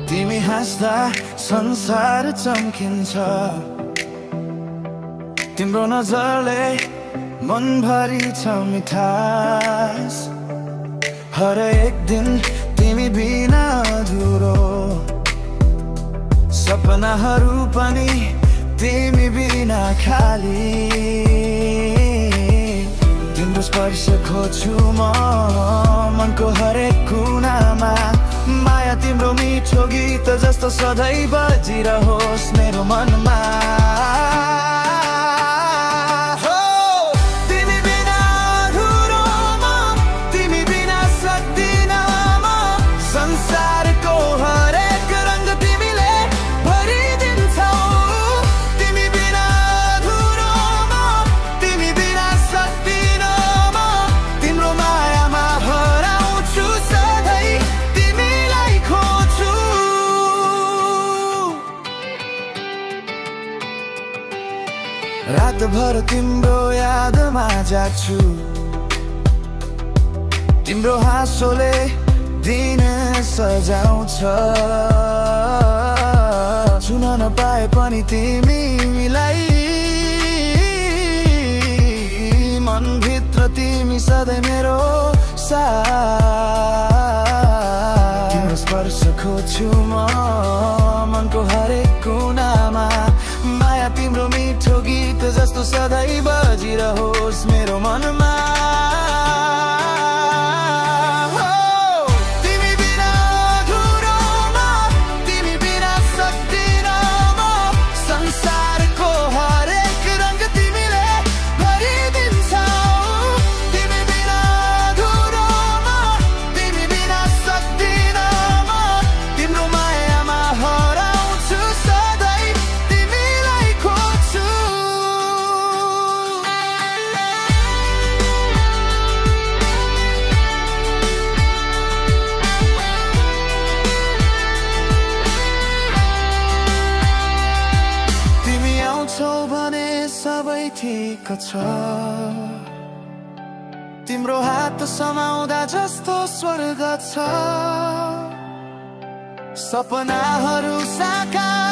तिमी हाँस्दा संसार चम्किन्छ, तिम्रो नजरले मनभरि छ मिठास। हरेक दिन तिमी बिना अधुरो, सपनाहरू पनि तिमी बिना खाली। तिम्रो स्पर्श खोज्छु म मनको हरेक कुनामा, माया तिम्रो मिठो गीत जस्तो सधैँ बजिरहोस् मेरो मनमा। रातभर तिम्रो यादमा जाग्छु, तिम्रो हाँसोले दिन सजाउँछ। छुन नपाए पनि तिमीलाई मनभित्र तिमी सधैँ मेरो साथ। तिम्रो स्पर्श खोज्छु म मनको हरेक कुनामा, माया तिम्रो मिठो गीत जस्तो सधैँ बजिरहोस् मेरो मनमा। तिमी बिना अधुरो म, तिमी बिना सक्दिन म। संसारको हरेक रंग तिमीले भरिदिन्छौ। तिमी बिना अधुरो म, तिमी बिना सक्दिन म। तिम्रो मायामा हराउँछु सधैँ, तिमीलाई खोज्छु। तिमी आउँछौ भने सबै ठिक छ, तिम्रो हात समाउँदा जस्तो स्वर्ग छ। सपनाहरू साकार